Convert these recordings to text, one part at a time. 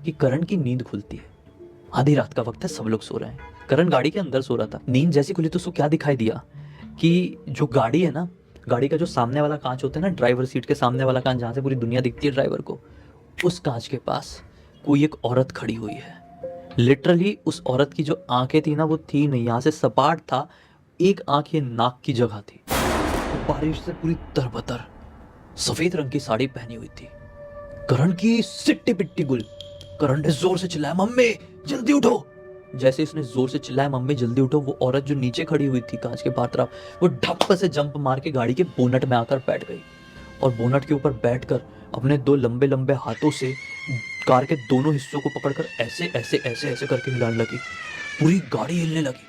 कि करण की नींद खुलती है। आधी रात का वक्त है, सब लोग सो रहे हैं। करण गाड़ी के अंदर सो रहा था। नींद जैसी खुली तो उसको क्या दिखाई दिया कि जो गाड़ी है ना, गाड़ी का जो सामने वाला कांच होता है ना, ड्राइवर सीट के सामने वाला कांच जहाँ से पूरी दुनिया दिखती है ड्राइवर को, उस कांच के पास कोई एक औरत खड़ी हुई है। लिटरली उस औरत की जो आंखें थी ना, वो थी नहीं, यहाँ से सपाट था, एक आंख ये नाक की जगह थी। बारिश से पूरी तरबतर सफेद रंग की साड़ी पहनी हुई थी। करण की सिट्टी पिट्टी गुल। करण ने जोर से चिल्लाया, मम्मी जल्दी उठो। जैसे इसने जोर से चिल्लाया मम्मी जल्दी उठो, वो औरत जो नीचे खड़ी हुई थी कांच के बाहर तरफ, वो ढप से जंप मार के गाड़ी के बोनट में आकर बैठ गई और बोनट के ऊपर बैठकर अपने दो लंबे लंबे हाथों से कार के दोनों हिस्सों को पकड़कर ऐसे ऐसे ऐसे ऐसे करके हिलाने लगी। पूरी गाड़ी हिलने लगी।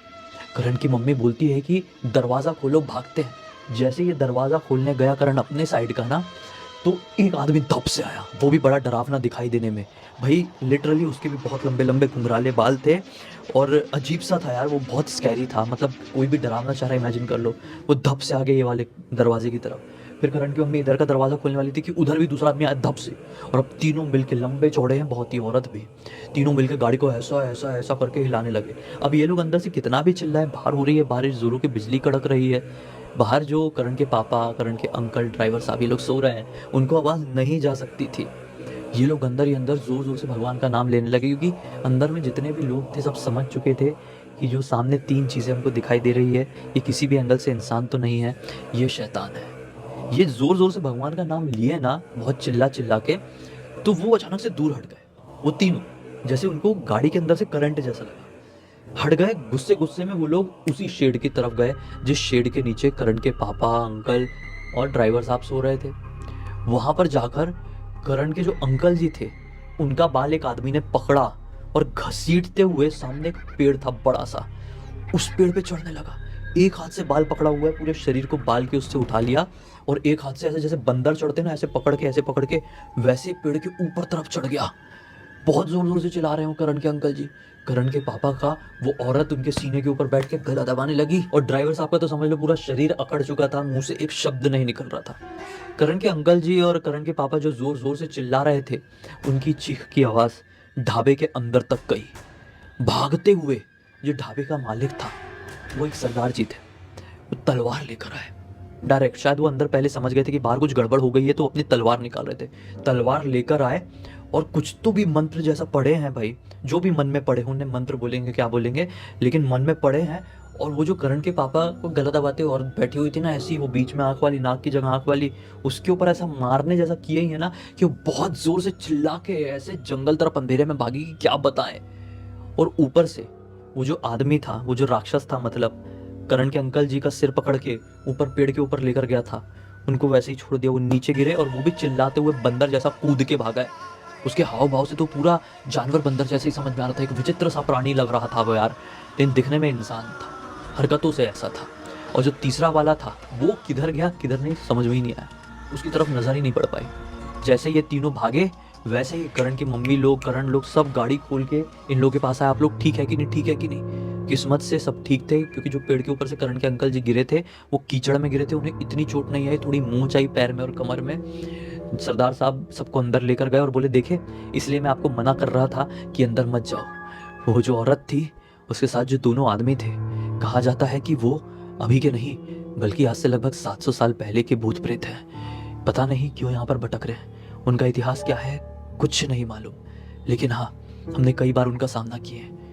करण की मम्मी बोलती है कि दरवाजा खोलो, भागते हैं। जैसे ये दरवाजा खोलने गया करण अपने साइड का ना, तो एक आदमी धप से आया, वो भी बड़ा डरावना दिखाई देने में। भाई लिटरली उसके भी बहुत लंबे लंबे घुंघराले बाल थे और अजीब सा था यार, वो बहुत स्कैरी था। मतलब कोई भी डरावना चेहरा इमेजिन कर लो। वो धप से आ गए ये वाले दरवाजे की तरफ। फिर करण की मम्मी इधर का दरवाजा खोलने वाली थी कि उधर भी दूसरा आदमी आया धप से। और अब तीनों मिलके, लंबे चौड़े हैं बहुत ही, औरत भी, तीनों मिलकर गाड़ी को ऐसा ऐसा ऐसा करके हिलाने लगे। अब ये लोग अंदर से कितना भी चिल्लाए, बाहर हो रही है बारिश, जोरों की बिजली कड़क रही है। बाहर जो करण के पापा, करण के अंकल, ड्राइवर साहब, ये लोग सो रहे हैं, उनको आवाज़ नहीं जा सकती थी। ये लोग अंदर ही अंदर जोर जोर से भगवान का नाम लेने लगे, क्योंकि अंदर में जितने भी लोग थे सब समझ चुके थे कि जो सामने तीन चीज़ें हमको दिखाई दे रही है, ये किसी भी एंगल से इंसान तो नहीं है, ये शैतान है। ये जोर जोर से भगवान का नाम लिए ना, बहुत चिल्ला चिल्ला के, तो वो अचानक से दूर हट गए। वो तीनों, जैसे उनको गाड़ी के अंदर से करंट जैसा लगा, हट गए। गुस्से गुस्से में वो लोग उसी शेड की तरफ गए जिस शेड के नीचे करण के पापा, अंकल और ड्राइवर साहब सो रहे थे। वहां पर जाकर करण के जो अंकल जी थे, उनका बाल एक आदमी ने पकड़ा और घसीटते हुए, सामने एक पेड़ था बड़ा सा, उस पेड़ पे चढ़ने लगा। एक हाथ से बाल पकड़ा हुआ है, पूरे शरीर को बाल के उससे उठा लिया और एक हाथ से ऐसे, जैसे बंदर चढ़ते ना, ऐसे पकड़ के वैसे पेड़ के ऊपर तरफ चढ़ गया। बहुत जोर जोर से चिल्ला रहे हो करण के अंकल जी। करण के पापा का वो औरत उनके सीने के ऊपर बैठ के गला दबाने लगी और ड्राइवर साहब का तो समझ लो पूरा शरीर अकड़ चुका था, मुंह से एक शब्द नहीं निकल रहा था। करण के अंकल जी और करण के पापा जो जोर जोर से चिल्ला रहे थे, उनकी चीख की आवाज ढाबे के अंदर तक गई। भागते हुए जो ढाबे का मालिक था, वो एक सरदार जी थे, वो तलवार लेकर आए डायरेक्ट। शायद वो अंदर पहले समझ गए थे कि बाहर कुछ गड़बड़ हो गई है, तो अपनी तलवार निकाल रहे थे। तलवार लेकर आए और कुछ तो भी मंत्र जैसा पढ़े हैं भाई, जो भी मन में पढ़े, उन्हें मंत्र बोलेंगे क्या बोलेंगे, लेकिन मन में पढ़े हैं। और वो जो करण के पापा को गला दबाते और बैठी हुई थी ना ऐसी, वो बीच में आंख वाली, नाक की जगह आंख वाली, उसके ऊपर ऐसा मारने जैसा किए ही है ना, कि वो बहुत जोर से चिल्ला के ऐसे जंगल तरफ अंधेरे में भागी कि क्या बताएं। और ऊपर से वो जो आदमी था, वो जो राक्षस था, मतलब करण के अंकल जी का सिर पकड़ के ऊपर पेड़ के ऊपर लेकर गया था, उनको वैसे ही छोड़ दिया। वो नीचे गिरे और वो भी चिल्लाते हुए बंदर जैसा कूद के भागा है। उसके हाव भाव से तो पूरा जानवर बंदर जैसे ही समझ में आ रहा था, एक विचित्र सा प्राणी लग रहा था वो यार, लेकिन दिखने में इंसान था, हरकतों से ऐसा था। और जो तीसरा वाला था, वो किधर गया किधर नहीं समझ में ही नहीं आया, उसकी तरफ नजर ही नहीं पड़ पाई। जैसे ये तीनों भागे, वैसे ही करण की मम्मी लोग, करण लोग सब गाड़ी खोल के इन लोगों के पास आए, आप लोग ठीक है कि नहीं, ठीक है कि नहीं। किस्मत से सब ठीक थे, क्योंकि जो पेड़ के ऊपर से करण के अंकल जी गिरे थे, वो कीचड़ में गिरे थे, उन्हें इतनी चोट नहीं आई, थोड़ी मूंछ आई पैर में और कमर में। सरदार साहब सबको अंदर लेकर गए और बोले, देखे इसलिए मैं आपको मना कर रहा था कि अंदर मत जाओ। वो जो औरत थी, उसके साथ जो दोनों आदमी थे, कहा जाता है कि वो अभी के नहीं, बल्कि आज से लगभग 700 साल पहले के भूत प्रेत हैं। पता नहीं क्यों यहाँ पर भटक रहे हैं, उनका इतिहास क्या है कुछ नहीं मालूम, लेकिन हाँ, हमने कई बार उनका सामना किया है।